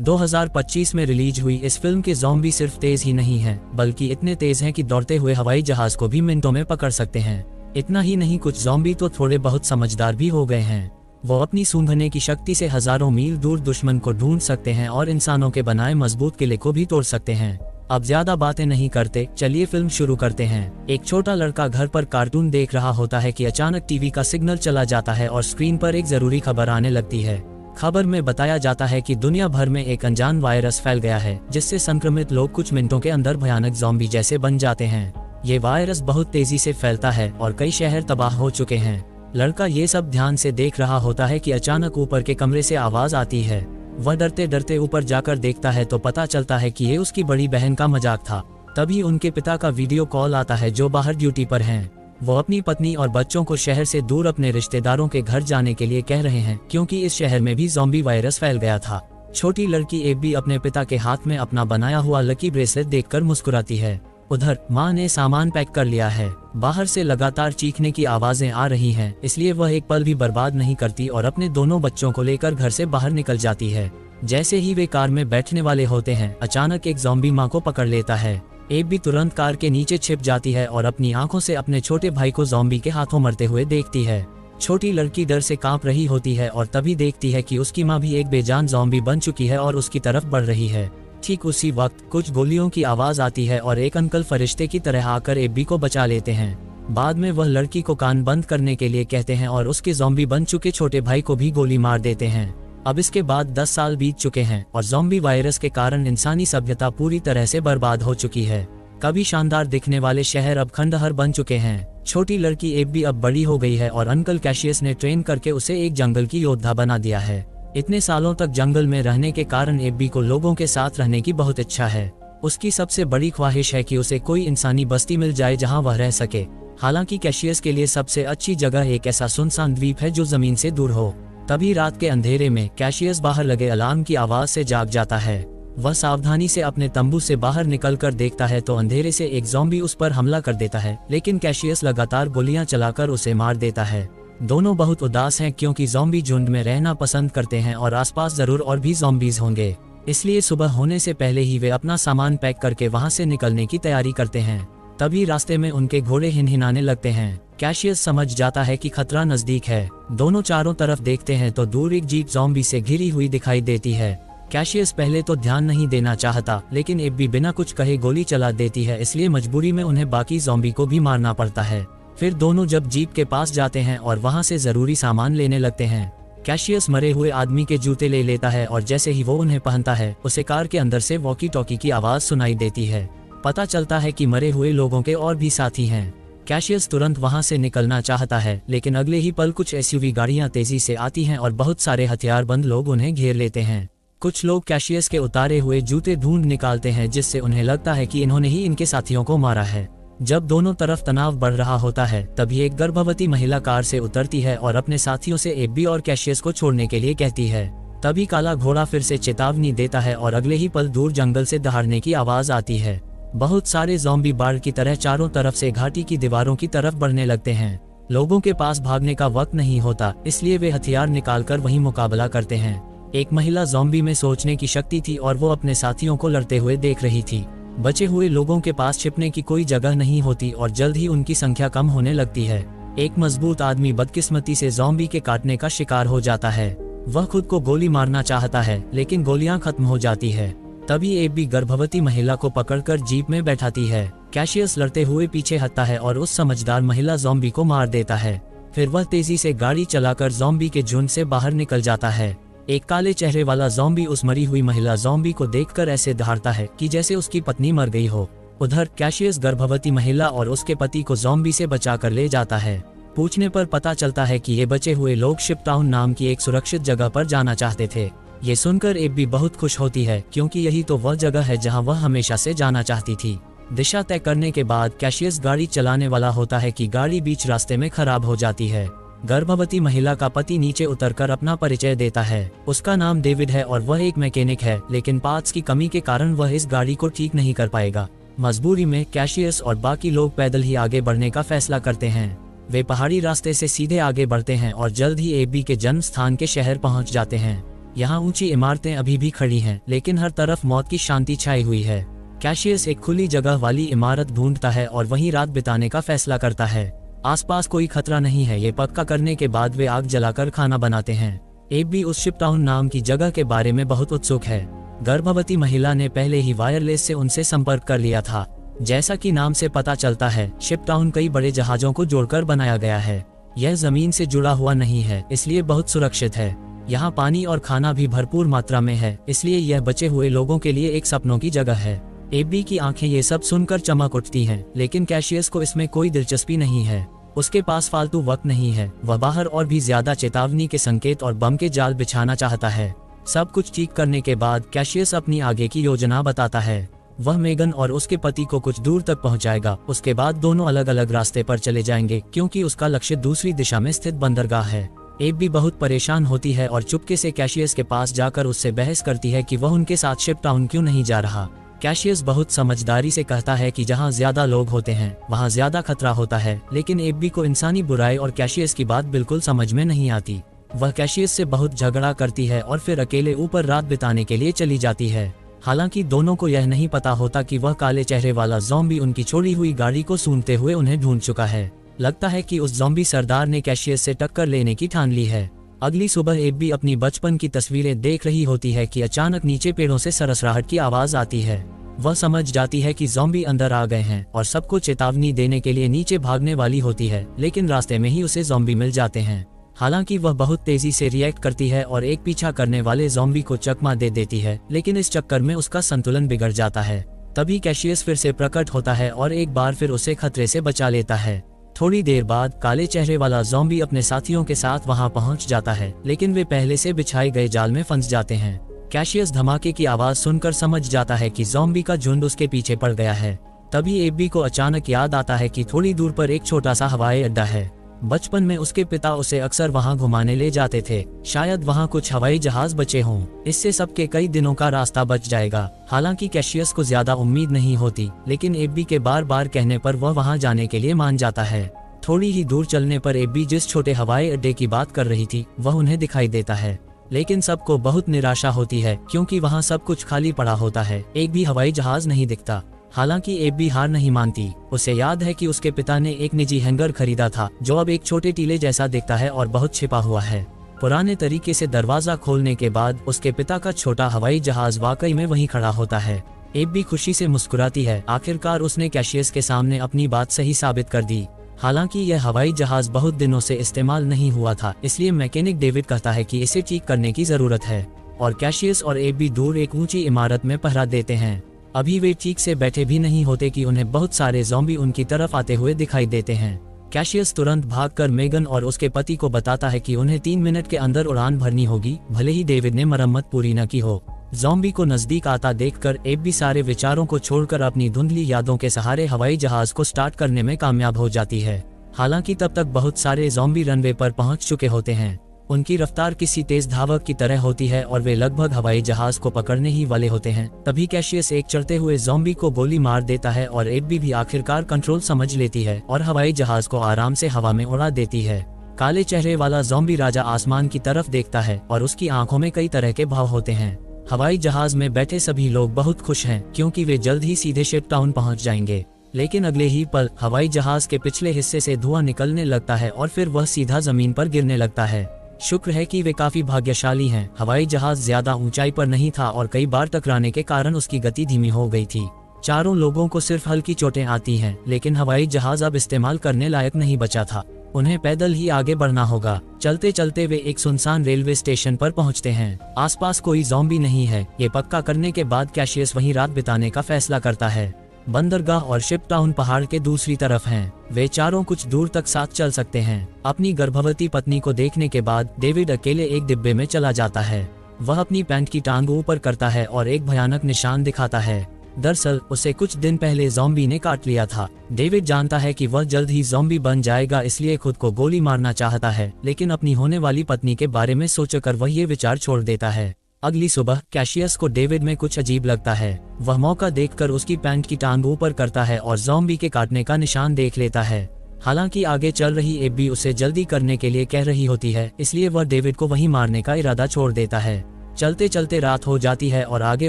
2025 में रिलीज हुई इस फिल्म के ज़ॉम्बी सिर्फ तेज ही नहीं हैं, बल्कि इतने तेज हैं कि दौड़ते हुए हवाई जहाज को भी मिनटों में पकड़ सकते हैं। इतना ही नहीं, कुछ ज़ॉम्बी तो थोड़े बहुत समझदार भी हो गए हैं। वो अपनी सूंघने की शक्ति से हजारों मील दूर दुश्मन को ढूंढ सकते हैं और इंसानों के बनाए मजबूत किले को भी तोड़ सकते हैं। अब ज्यादा बातें नहीं करते, चलिए फिल्म शुरू करते हैं। एक छोटा लड़का घर पर कार्टून देख रहा होता है कि अचानक टीवी का सिग्नल चला जाता है और स्क्रीन पर एक जरूरी खबर आने लगती है। खबर में बताया जाता है कि दुनिया भर में एक अनजान वायरस फैल गया है, जिससे संक्रमित लोग कुछ मिनटों के अंदर भयानक ज़ॉम्बी जैसे बन जाते हैं। ये वायरस बहुत तेजी से फैलता है और कई शहर तबाह हो चुके हैं। लड़का ये सब ध्यान से देख रहा होता है कि अचानक ऊपर के कमरे से आवाज आती है। वह डरते डरते ऊपर जाकर देखता है तो पता चलता है कि ये उसकी बड़ी बहन का मजाक था। तभी उनके पिता का वीडियो कॉल आता है, जो बाहर ड्यूटी पर हैं। वो अपनी पत्नी और बच्चों को शहर से दूर अपने रिश्तेदारों के घर जाने के लिए कह रहे हैं, क्योंकि इस शहर में भी ज़ॉम्बी वायरस फैल गया था। छोटी लड़की एबी अपने पिता के हाथ में अपना बनाया हुआ लकी ब्रेसलेट देखकर मुस्कुराती है। उधर माँ ने सामान पैक कर लिया है। बाहर से लगातार चीखने की आवाजें आ रही हैं, इसलिए वह एक पल भी बर्बाद नहीं करती और अपने दोनों बच्चों को लेकर घर से बाहर निकल जाती है। जैसे ही वे कार में बैठने वाले होते हैं, अचानक एक ज़ॉम्बी माँ को पकड़ लेता है। एबी तुरंत कार के नीचे छिप जाती है और अपनी आंखों से अपने छोटे भाई को ज़ॉम्बी के हाथों मरते हुए देखती है। छोटी लड़की डर से कांप रही होती है और तभी देखती है कि उसकी माँ भी एक बेजान ज़ॉम्बी बन चुकी है और उसकी तरफ बढ़ रही है। ठीक उसी वक्त कुछ गोलियों की आवाज आती है और एक अंकल फरिश्ते की तरह आकर एबी को बचा लेते हैं। बाद में वह लड़की को कान बंद करने के लिए कहते हैं और उसके ज़ॉम्बी बन चुके छोटे भाई को भी गोली मार देते हैं। अब इसके बाद 10 साल बीत चुके हैं और ज़ॉम्बी वायरस के कारण इंसानी सभ्यता पूरी तरह से बर्बाद हो चुकी है। कभी शानदार दिखने वाले शहर अब खंडहर बन चुके हैं। छोटी लड़की एबी अब बड़ी हो गई है और अंकल कैशियस ने ट्रेन करके उसे एक जंगल की योद्धा बना दिया है। इतने सालों तक जंगल में रहने के कारण एबी को लोगों के साथ रहने की बहुत इच्छा है। उसकी सबसे बड़ी ख्वाहिश है कि उसे कोई इंसानी बस्ती मिल जाए जहां वह रह सके। हालांकि कैशियस के लिए सबसे अच्छी जगह एक ऐसा सुनसान द्वीप है जो जमीन से दूर हो। तभी रात के अंधेरे में कैशियस बाहर लगे अलार्म की आवाज से जाग जाता है। वह सावधानी से अपने तंबू से बाहर निकलकर देखता है तो अंधेरे से एक ज़ॉम्बी उस पर हमला कर देता है, लेकिन कैशियस लगातार गोलियां चलाकर उसे मार देता है। दोनों बहुत उदास हैं क्योंकि ज़ॉम्बी झुंड में रहना पसंद करते हैं और आसपास जरूर और भी ज़ॉम्बीज होंगे। इसलिए सुबह होने से पहले ही वे अपना सामान पैक करके वहां से निकलने की तैयारी करते हैं। तभी रास्ते में उनके घोड़े हिनहिनाने लगते हैं। कैशियस समझ जाता है कि खतरा नजदीक है। दोनों चारों तरफ देखते हैं तो दूर एक जीप ज़ॉम्बी से घिरी हुई दिखाई देती है। कैशियस पहले तो ध्यान नहीं देना चाहता, लेकिन एबी बिना कुछ कहे गोली चला देती है, इसलिए मजबूरी में उन्हें बाकी ज़ॉम्बी को भी मारना पड़ता है। फिर दोनों जब जीप के पास जाते हैं और वहां से जरूरी सामान लेने लगते हैं। कैशियस मरे हुए आदमी के जूते ले लेता है और जैसे ही वो उन्हें पहनता है, उसे कार के अंदर से वॉकी टॉकी की आवाज सुनाई देती है। पता चलता है कि मरे हुए लोगों के और भी साथी हैं। कैशियस तुरंत वहां से निकलना चाहता है, लेकिन अगले ही पल कुछ एसयूवी गाड़ियां तेजी से आती हैं और बहुत सारे हथियारबंद लोग उन्हें घेर लेते हैं। कुछ लोग कैशियस के उतारे हुए जूते ढूंढ निकालते हैं, जिससे उन्हें लगता है कि इन्होंने ही इनके साथियों को मारा है। जब दोनों तरफ तनाव बढ़ रहा होता है, तभी एक गर्भवती महिला कार से उतरती है और अपने साथियों से एबी और कैशियस को छोड़ने के लिए कहती है। तभी काला घोड़ा फिर से चेतावनी देता है और अगले ही पल दूर जंगल से दहाड़ने की आवाज आती है। बहुत सारे ज़ॉम्बी बाढ़ की तरह चारों तरफ से घाटी की दीवारों की तरफ बढ़ने लगते हैं। लोगों के पास भागने का वक्त नहीं होता, इसलिए वे हथियार निकालकर वहीं मुकाबला करते हैं। एक महिला ज़ॉम्बी में सोचने की शक्ति थी और वो अपने साथियों को लड़ते हुए देख रही थी। बचे हुए लोगों के पास छिपने की कोई जगह नहीं होती और जल्द ही उनकी संख्या कम होने लगती है। एक मजबूत आदमी बदकिस्मती से ज़ॉम्बी के काटने का शिकार हो जाता है। वह खुद को गोली मारना चाहता है, लेकिन गोलियां खत्म हो जाती है। तभी एबी गर्भवती महिला को पकड़कर जीप में बैठाती है। कैशियस लड़ते हुए पीछे हटता है और उस समझदार महिला ज़ॉम्बी को मार देता है। फिर वह तेजी से गाड़ी चलाकर ज़ॉम्बी के झुंड से बाहर निकल जाता है। एक काले चेहरे वाला ज़ॉम्बी उस मरी हुई महिला ज़ॉम्बी को देखकर ऐसे दहाड़ता है कि जैसे उसकी पत्नी मर गई हो। उधर कैशियस गर्भवती महिला और उसके पति को ज़ॉम्बी से बचाकर ले जाता है। पूछने पर पता चलता है कि ये बचे हुए लोग शिपटाउन नाम की एक सुरक्षित जगह पर जाना चाहते थे। ये सुनकर एबी बहुत खुश होती है, क्योंकि यही तो वह जगह है जहां वह हमेशा से जाना चाहती थी। दिशा तय करने के बाद कैशियस गाड़ी चलाने वाला होता है कि गाड़ी बीच रास्ते में खराब हो जाती है। गर्भवती महिला का पति नीचे उतरकर अपना परिचय देता है। उसका नाम डेविड है और वह एक मैकेनिक है, लेकिन पार्ट्स की कमी के कारण वह इस गाड़ी को ठीक नहीं कर पाएगा। मजबूरी में कैशियस और बाकी लोग पैदल ही आगे बढ़ने का फैसला करते हैं। वे पहाड़ी रास्ते से सीधे आगे बढ़ते हैं और जल्द ही एबी के जन्म स्थान के शहर पहुंच जाते हैं। यहाँ ऊंची इमारतें अभी भी खड़ी हैं, लेकिन हर तरफ मौत की शांति छाई हुई है। कैशियस एक खुली जगह वाली इमारत ढूंढता है और वहीं रात बिताने का फैसला करता है। आसपास कोई खतरा नहीं है, ये पक्का करने के बाद वे आग जलाकर खाना बनाते हैं। एबी उस शिपटाउन नाम की जगह के बारे में बहुत उत्सुक है। गर्भवती महिला ने पहले ही वायरलेस से उनसे संपर्क कर लिया था। जैसा कि नाम से पता चलता है, शिपटाउन कई बड़े जहाजों को जोड़कर बनाया गया है। यह जमीन से जुड़ा हुआ नहीं है, इसलिए बहुत सुरक्षित है। यहाँ पानी और खाना भी भरपूर मात्रा में है, इसलिए यह बचे हुए लोगों के लिए एक सपनों की जगह है। एबी की आंखें ये सब सुनकर चमक उठती हैं, लेकिन कैशियस को इसमें कोई दिलचस्पी नहीं है। उसके पास फालतू वक्त नहीं है। वह बाहर और भी ज्यादा चेतावनी के संकेत और बम के जाल बिछाना चाहता है। सब कुछ ठीक करने के बाद कैशियस अपनी आगे की योजना बताता है। वह मेगन और उसके पति को कुछ दूर तक पहुंचाएगा। उसके बाद दोनों अलग अलग रास्ते पर चले जाएंगे, क्योंकि उसका लक्ष्य दूसरी दिशा में स्थित बंदरगाह है। एबी बहुत परेशान होती है और चुपके से कैशियस के पास जाकर उससे बहस करती है कि वह उनके साथ शिपटाउन क्यों नहीं जा रहा। कैशियस बहुत समझदारी से कहता है कि जहां ज्यादा लोग होते हैं वहां ज्यादा खतरा होता है, लेकिन एबी को इंसानी बुराई और कैशियस की बात बिल्कुल समझ में नहीं आती। वह कैशियस से बहुत झगड़ा करती है और फिर अकेले ऊपर रात बिताने के लिए चली जाती है। हालांकि दोनों को यह नहीं पता होता कि वह काले चेहरे वाला ज़ॉम्बी उनकी छोड़ी हुई गाड़ी को सूंघते हुए उन्हें ढूंढ चुका है। लगता है कि उस ज़ॉम्बी सरदार ने कैशियस से टक्कर लेने की ठान ली है। अगली सुबह एबी अपनी बचपन की तस्वीरें देख रही होती है कि अचानक नीचे पेड़ों से सरसराहट की आवाज आती है। वह समझ जाती है कि ज़ॉम्बी अंदर आ गए हैं और सबको चेतावनी देने के लिए नीचे भागने वाली होती है, लेकिन रास्ते में ही उसे ज़ॉम्बी मिल जाते हैं। हालांकि वह बहुत तेजी से रिएक्ट करती है और एक पीछा करने वाले ज़ॉम्बी को चकमा दे देती है, लेकिन इस चक्कर में उसका संतुलन बिगड़ जाता है। तभी कैशियस फिर से प्रकट होता है और एक बार फिर उसे खतरे से बचा लेता है। थोड़ी देर बाद काले चेहरे वाला ज़ॉम्बी अपने साथियों के साथ वहां पहुंच जाता है, लेकिन वे पहले से बिछाए गए जाल में फंस जाते हैं। कैशियस धमाके की आवाज सुनकर समझ जाता है कि ज़ॉम्बी का झुंड उसके पीछे पड़ गया है। तभी एबी को अचानक याद आता है कि थोड़ी दूर पर एक छोटा सा हवाई अड्डा है। बचपन में उसके पिता उसे अक्सर वहां घुमाने ले जाते थे। शायद वहां कुछ हवाई जहाज बचे हों। इससे सबके कई दिनों का रास्ता बच जाएगा। हालांकि कैशियस को ज्यादा उम्मीद नहीं होती, लेकिन एबी के बार बार कहने पर वह वहां जाने के लिए मान जाता है। थोड़ी ही दूर चलने पर एबी जिस छोटे हवाई अड्डे की बात कर रही थी वह उन्हें दिखाई देता है, लेकिन सबको बहुत निराशा होती है क्योंकि वहां सब कुछ खाली पड़ा होता है। एक भी हवाई जहाज नहीं दिखता। हालांकि एबी हार नहीं मानती। उसे याद है कि उसके पिता ने एक निजी हैंगर खरीदा था जो अब एक छोटे टीले जैसा दिखता है और बहुत छिपा हुआ है। पुराने तरीके से दरवाजा खोलने के बाद उसके पिता का छोटा हवाई जहाज वाकई में वहीं खड़ा होता है। एबी खुशी से मुस्कुराती है। आखिरकार उसने कैशियस के सामने अपनी बात सही साबित कर दी। हालांकि यह हवाई जहाज बहुत दिनों से इस्तेमाल नहीं हुआ था, इसलिए मैकेनिक डेविड कहता है कि इसे ठीक करने की जरूरत है और कैशियस और एबी दूर एक ऊंची इमारत में पहरा देते हैं। अभी वे ठीक से बैठे भी नहीं होते कि उन्हें बहुत सारे ज़ॉम्बी उनकी तरफ आते हुए दिखाई देते हैं। कैशियस तुरंत भागकर मेगन और उसके पति को बताता है कि उन्हें 3 मिनट के अंदर उड़ान भरनी होगी, भले ही डेविड ने मरम्मत पूरी न की हो। ज़ॉम्बी को नजदीक आता देखकर एबी सारे विचारों को छोड़कर अपनी धुंधली यादों के सहारे हवाई जहाज को स्टार्ट करने में कामयाब हो जाती है। हालांकि तब तक बहुत सारे ज़ॉम्बी रनवे पर पहुंच चुके होते हैं। उनकी रफ्तार किसी तेज धावक की तरह होती है और वे लगभग हवाई जहाज को पकड़ने ही वाले होते हैं। तभी कैशियस एक चढ़ते हुए ज़ॉम्बी को गोली मार देता है और एबी भी आखिरकार कंट्रोल समझ लेती है और हवाई जहाज को आराम से हवा में उड़ा देती है। काले चेहरे वाला ज़ॉम्बी राजा आसमान की तरफ देखता है और उसकी आंखों में कई तरह के भाव होते हैं। हवाई जहाज में बैठे सभी लोग बहुत खुश हैं क्योंकि वे जल्द ही सीधे शिपटाउन पहुंच जाएंगे। लेकिन अगले ही पल हवाई जहाज के पिछले हिस्से से धुआं निकलने लगता है और फिर वह सीधा जमीन पर गिरने लगता है। शुक्र है कि वे काफी भाग्यशाली हैं। हवाई जहाज ज्यादा ऊंचाई पर नहीं था और कई बार टकराने के कारण उसकी गति धीमी हो गई थी। चारों लोगों को सिर्फ हल्की चोटें आती हैं, लेकिन हवाई जहाज अब इस्तेमाल करने लायक नहीं बचा था। उन्हें पैदल ही आगे बढ़ना होगा। चलते चलते वे एक सुनसान रेलवे स्टेशन पर पहुंचते हैं। आसपास कोई ज़ॉम्बी नहीं है। ये पक्का करने के बाद कैशियस वहीं रात बिताने का फैसला करता है। बंदरगाह और शिपटाउन पहाड़ के दूसरी तरफ हैं। वे चारों कुछ दूर तक साथ चल सकते हैं। अपनी गर्भवती पत्नी को देखने के बाद डेविड अकेले एक डिब्बे में चला जाता है। वह अपनी पैंट की टांग ऊपर करता है और एक भयानक निशान दिखाता है। दरअसल उसे कुछ दिन पहले ज़ॉम्बी ने काट लिया था। डेविड जानता है कि वह जल्द ही ज़ॉम्बी बन जाएगा, इसलिए खुद को गोली मारना चाहता है, लेकिन अपनी होने वाली पत्नी के बारे में सोचकर वह ये विचार छोड़ देता है। अगली सुबह कैशियस को डेविड में कुछ अजीब लगता है। वह मौका देखकर उसकी पैंट की टांग ऊपर करता है और ज़ॉम्बी के काटने का निशान देख लेता है। हालांकि आगे चल रही एबी उसे जल्दी करने के लिए कह रही होती है, इसलिए वह डेविड को वहीं मारने का इरादा छोड़ देता है। चलते चलते रात हो जाती है और आगे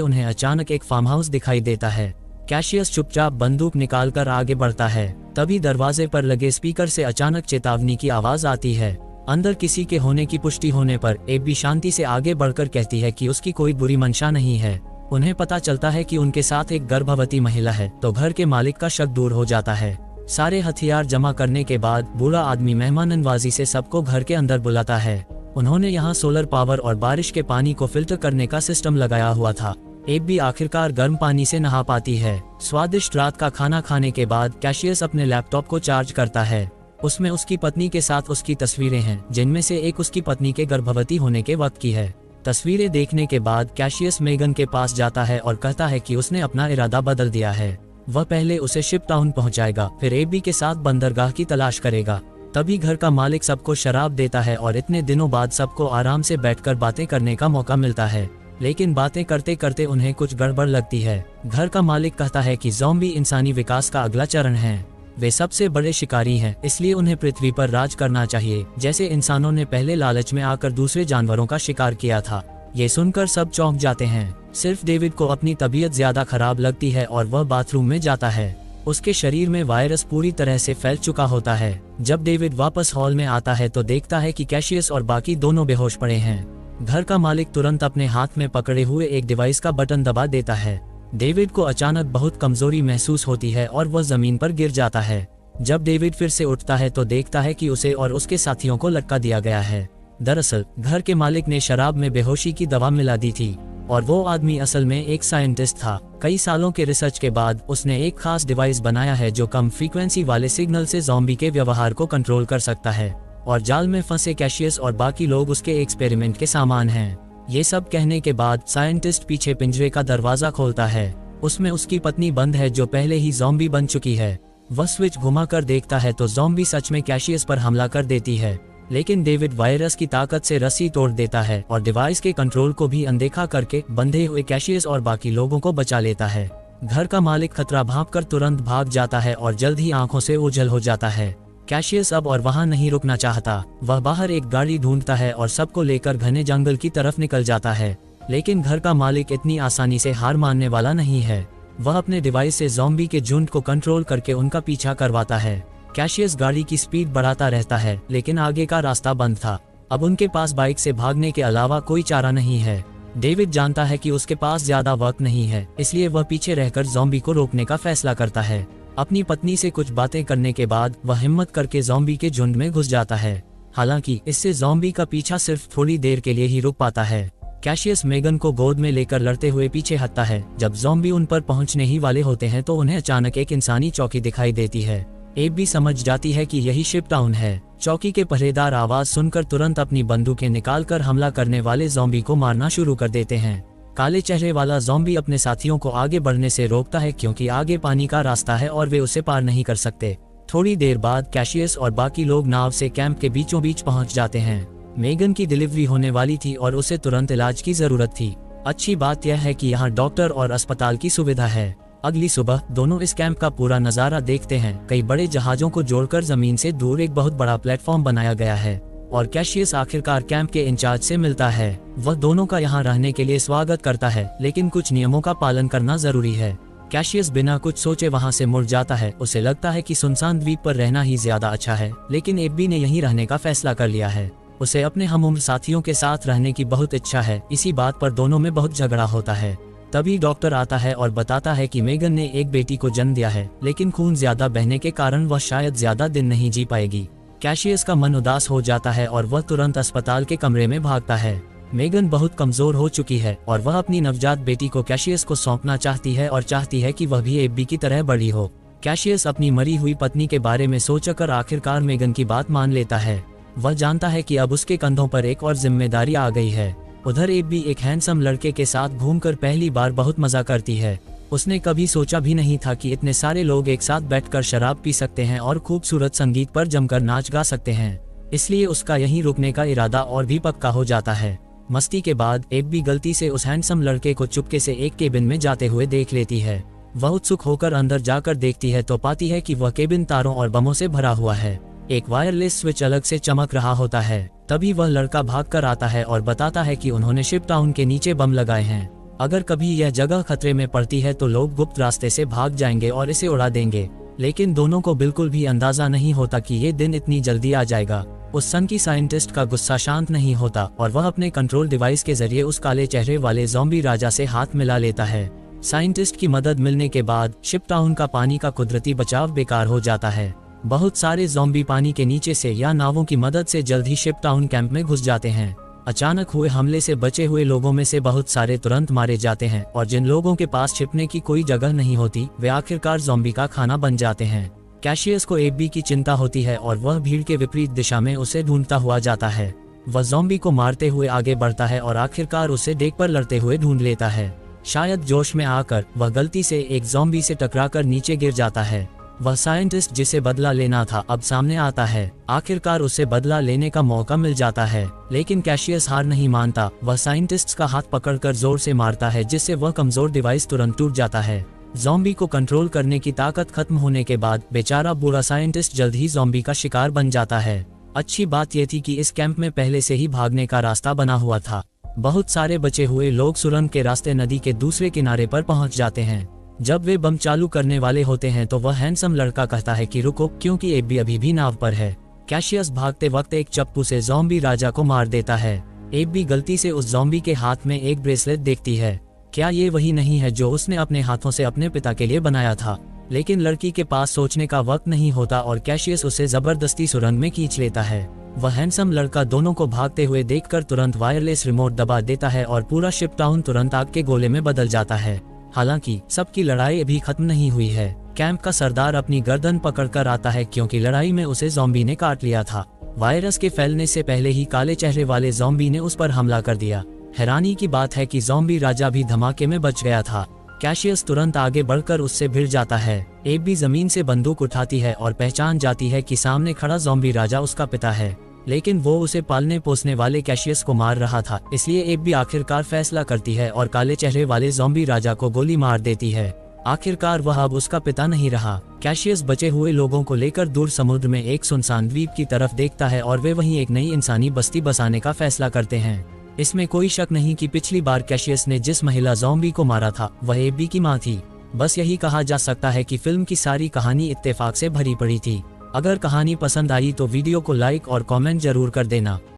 उन्हें अचानक एक फार्म हाउस दिखाई देता है। कैशियस चुपचाप बंदूक निकालकर आगे बढ़ता है। तभी दरवाजे पर लगे स्पीकर से अचानक चेतावनी की आवाज आती है। अंदर किसी के होने की पुष्टि होने पर एबी शांति से आगे बढ़कर कहती है कि उसकी कोई बुरी मंशा नहीं है। उन्हें पता चलता है कि उनके साथ एक गर्भवती महिला है तो घर के मालिक का शक दूर हो जाता है। सारे हथियार जमा करने के बाद बूढ़ा आदमी मेहमान नवाजी से सबको घर के अंदर बुलाता है। उन्होंने यहाँ सोलर पावर और बारिश के पानी को फिल्टर करने का सिस्टम लगाया हुआ था। एबी आखिरकार गर्म पानी से नहा पाती है। स्वादिष्ट रात का खाना खाने के बाद कैशियस अपने लैपटॉप को चार्ज करता है। उसमें उसकी पत्नी के साथ उसकी तस्वीरें हैं, जिनमें से एक उसकी पत्नी के गर्भवती होने के वक्त की है। तस्वीरें देखने के बाद कैशियस मेगन के पास जाता है और कहता है कि उसने अपना इरादा बदल दिया है। वह पहले उसे शिप टाउन पहुंचाएगा, फिर एबी के साथ बंदरगाह की तलाश करेगा। तभी घर का मालिक सबको शराब देता है और इतने दिनों बाद सबको आराम से बैठकर बातें करने का मौका मिलता है। लेकिन बातें करते करते उन्हें कुछ गड़बड़ लगती है। घर का मालिक कहता है कि ज़ॉम्बी इंसानी विकास का अगला चरण है। वे सबसे बड़े शिकारी हैं, इसलिए उन्हें पृथ्वी पर राज करना चाहिए, जैसे इंसानों ने पहले लालच में आकर दूसरे जानवरों का शिकार किया था। ये सुनकर सब चौंक जाते हैं। सिर्फ डेविड को अपनी तबीयत ज्यादा खराब लगती है और वह बाथरूम में जाता है। उसके शरीर में वायरस पूरी तरह से फैल चुका होता है। जब डेविड वापस हॉल में आता है तो देखता है कि कैशियस और बाकी दोनों बेहोश पड़े हैं। घर का मालिक तुरंत अपने हाथ में पकड़े हुए एक डिवाइस का बटन दबा देता है। डेविड को अचानक बहुत कमजोरी महसूस होती है और वह जमीन पर गिर जाता है। जब डेविड फिर से उठता है तो देखता है कि उसे और उसके साथियों को लटका दिया गया है। दरअसल घर के मालिक ने शराब में बेहोशी की दवा मिला दी थी और वो आदमी असल में एक साइंटिस्ट था। कई सालों के रिसर्च के बाद उसने एक खास डिवाइस बनाया है जो कम फ्रीक्वेंसी वाले सिग्नल से ज़ॉम्बी के व्यवहार को कंट्रोल कर सकता है। और जाल में फंसे कैशियस और बाकी लोग उसके एक्सपेरिमेंट के सामान हैं। ये सब कहने के बाद साइंटिस्ट पीछे पिंजरे का दरवाजा खोलता है। उसमें उसकी पत्नी बंद है जो पहले ही ज़ॉम्बी बन चुकी है। वह स्विच घुमाकर देखता है तो ज़ॉम्बी सच में कैशियस पर हमला कर देती है। लेकिन डेविड वायरस की ताकत से रस्सी तोड़ देता है और डिवाइस के कंट्रोल को भी अनदेखा करके बंधे हुए कैशियस और बाकी लोगों को बचा लेता है। घर का मालिक खतरा भांपकर तुरंत भाग जाता है और जल्द ही आंखों से ओझल हो जाता है। कैशियस अब और वहां नहीं रुकना चाहता। वह बाहर एक गाड़ी ढूंढता है और सबको लेकर घने जंगल की तरफ निकल जाता है। लेकिन घर का मालिक इतनी आसानी से हार मानने वाला नहीं है। वह अपने डिवाइस से ज़ॉम्बी के झुंड को कंट्रोल करके उनका पीछा करवाता है। कैशियस गाड़ी की स्पीड बढ़ाता रहता है, लेकिन आगे का रास्ता बंद था। अब उनके पास बाइक से भागने के अलावा कोई चारा नहीं है। डेविड जानता है कि उसके पास ज्यादा वक्त नहीं है, इसलिए वह पीछे रहकर ज़ॉम्बी को रोकने का फैसला करता है। अपनी पत्नी से कुछ बातें करने के बाद वह हिम्मत करके ज़ॉम्बी के झुंड में घुस जाता है। हालांकि इससे ज़ॉम्बी का पीछा सिर्फ थोड़ी देर के लिए ही रुक पाता है। कैशियस मेगन को गोद में लेकर लड़ते हुए पीछे हटता है। जब ज़ॉम्बी उन पर पहुंचने ही वाले होते हैं तो उन्हें अचानक एक इंसानी चौकी दिखाई देती है। एब भी समझ जाती है कि यही शिप टाउन है। चौकी के पहरेदार आवाज सुनकर तुरंत अपनी बंदूकें निकालकर हमला करने वाले ज़ॉम्बी को मारना शुरू कर देते हैं। काले चेहरे वाला ज़ॉम्बी अपने साथियों को आगे बढ़ने से रोकता है क्योंकि आगे पानी का रास्ता है और वे उसे पार नहीं कर सकते। थोड़ी देर बाद कैशियस और बाकी लोग नाव से कैंप के बीचों बीच पहुंच जाते हैं। मेगन की डिलीवरी होने वाली थी और उसे तुरंत इलाज की जरूरत थी। अच्छी बात यह है कि यहाँ डॉक्टर और अस्पताल की सुविधा है। अगली सुबह दोनों इस कैंप का पूरा नजारा देखते हैं। कई बड़े जहाजों को जोड़कर जमीन से दूर एक बहुत बड़ा प्लेटफॉर्म बनाया गया है और कैशियस आखिरकार कैंप के इंचार्ज से मिलता है। वह दोनों का यहाँ रहने के लिए स्वागत करता है, लेकिन कुछ नियमों का पालन करना जरूरी है। कैशियस बिना कुछ सोचे वहाँ से मुड़ जाता है। उसे लगता है कि सुनसान द्वीप पर रहना ही ज्यादा अच्छा है, लेकिन एब्बी ने यहीं रहने का फैसला कर लिया है। उसे अपने हमउम्र साथियों के साथ रहने की बहुत इच्छा है। इसी बात पर दोनों में बहुत झगड़ा होता है। तभी डॉक्टर आता है और बताता है कि मेगन ने एक बेटी को जन्म दिया है, लेकिन खून ज्यादा बहने के कारण वह शायद ज्यादा दिन नहीं जी पाएगी। कैशियस का मन उदास हो जाता है और वह तुरंत अस्पताल के कमरे में भागता है। मेगन बहुत कमजोर हो चुकी है और वह अपनी नवजात बेटी को कैशियस को सौंपना चाहती है और चाहती है कि वह भी एब्बी की तरह बड़ी हो। कैशियस अपनी मरी हुई पत्नी के बारे में सोचकर आखिरकार मेगन की बात मान लेता है। वह जानता है कि अब उसके कंधों पर एक और जिम्मेदारी आ गई है। उधर एब्बी एक हैंडसम लड़के के साथ घूमकर पहली बार बहुत मजा करती है। उसने कभी सोचा भी नहीं था कि इतने सारे लोग एक साथ बैठकर शराब पी सकते हैं और खूबसूरत संगीत पर जमकर नाच गा सकते हैं। इसलिए उसका यहीं रुकने का इरादा और भी पक्का हो जाता है। मस्ती के बाद एब्बी गलती से उस हैंडसम लड़के को चुपके से एक केबिन में जाते हुए देख लेती है। वह उत्सुक होकर अंदर जाकर देखती है तो पाती है कि वह केबिन तारों और बमों से भरा हुआ है। एक वायरलेस स्विच अलग से चमक रहा होता है। तभी वह लड़का भाग कर आता है और बताता है कि उन्होंने शिप टाउन के नीचे बम लगाए हैं। अगर कभी यह जगह खतरे में पड़ती है तो लोग गुप्त रास्ते से भाग जाएंगे और इसे उड़ा देंगे। लेकिन दोनों को बिल्कुल भी अंदाजा नहीं होता कि ये दिन इतनी जल्दी आ जाएगा। उस सनकी साइंटिस्ट का गुस्सा शांत नहीं होता और वह अपने कंट्रोल डिवाइस के जरिए उस काले चेहरे वाले ज़ॉम्बी राजा से हाथ मिला लेता है। साइंटिस्ट की मदद मिलने के बाद शिप टाउन का पानी का कुदरती बचाव बेकार हो जाता है। बहुत सारे ज़ॉम्बी पानी के नीचे से या नावों की मदद से जल्द ही शिप टाउन कैंप में घुस जाते हैं। अचानक हुए हमले से बचे हुए लोगों में से बहुत सारे तुरंत मारे जाते हैं और जिन लोगों के पास छिपने की कोई जगह नहीं होती वे आखिरकार ज़ॉम्बी का खाना बन जाते हैं। कैशियस को एबी की चिंता होती है और वह भीड़ के विपरीत दिशा में उसे ढूंढता हुआ जाता है। वह ज़ॉम्बी को मारते हुए आगे बढ़ता है और आखिरकार उसे डेक पर लड़ते हुए ढूंढ लेता है। शायद जोश में आकर वह गलती से एक ज़ॉम्बी से टकराकर नीचे गिर जाता है। वह साइंटिस्ट जिसे बदला लेना था अब सामने आता है। आखिरकार उसे बदला लेने का मौका मिल जाता है, लेकिन कैशियस हार नहीं मानता। वह साइंटिस्ट का हाथ पकड़कर जोर से मारता है जिससे वह कमजोर डिवाइस तुरंत टूट जाता है। ज़ॉम्बी को कंट्रोल करने की ताकत खत्म होने के बाद बेचारा बुरा साइंटिस्ट जल्द ही ज़ॉम्बी का शिकार बन जाता है। अच्छी बात यह थी कि इस कैंप में पहले से ही भागने का रास्ता बना हुआ था। बहुत सारे बचे हुए लोग सुरंग के रास्ते नदी के दूसरे किनारे पर पहुंच जाते हैं। जब वे बम चालू करने वाले होते हैं तो वह हैंडसम लड़का कहता है कि रुको, क्योंकि एबी अभी भी नाव पर है। कैशियस भागते वक्त एक चप्पू से ज़ॉम्बी राजा को मार देता है। एबी गलती से उस ज़ॉम्बी के हाथ में एक ब्रेसलेट देखती है। क्या ये वही नहीं है जो उसने अपने हाथों से अपने पिता के लिए बनाया था? लेकिन लड़की के पास सोचने का वक्त नहीं होता और कैशियस उसे जबरदस्ती सुरंग में खींच लेता है। वह हैंडसम लड़का दोनों को भागते हुए देखकर तुरंत वायरलेस रिमोट दबा देता है और पूरा शिप टाउन तुरंत आग के गोले में बदल जाता है। हालांकि सबकी लड़ाई अभी खत्म नहीं हुई है। कैंप का सरदार अपनी गर्दन पकड़कर आता है क्योंकि लड़ाई में उसे ज़ॉम्बी ने काट लिया था। वायरस के फैलने से पहले ही काले चेहरे वाले ज़ॉम्बी ने उस पर हमला कर दिया। हैरानी की बात है कि ज़ॉम्बी राजा भी धमाके में बच गया था। कैशियस तुरंत आगे बढ़कर उससे भिड़ जाता है। एबी जमीन से बंदूक उठाती है और पहचान जाती है कि सामने खड़ा ज़ॉम्बी राजा उसका पिता है, लेकिन वो उसे पालने पोसने वाले कैशियस को मार रहा था। इसलिए एबी आखिरकार फैसला करती है और काले चेहरे वाले ज़ॉम्बी राजा को गोली मार देती है। आखिरकार वह अब उसका पिता नहीं रहा। कैशियस बचे हुए लोगों को लेकर दूर समुद्र में एक सुनसान द्वीप की तरफ देखता है और वे वहीं एक नई इंसानी बस्ती बसाने का फैसला करते हैं। इसमें कोई शक नहीं कि पिछली बार कैशियस ने जिस महिला ज़ॉम्बी को मारा था वह एबी की मां थी। बस यही कहा जा सकता है कि फिल्म की सारी कहानी इत्तेफाक से भरी पड़ी थी। अगर कहानी पसंद आई तो वीडियो को लाइक और कमेंट जरूर कर देना।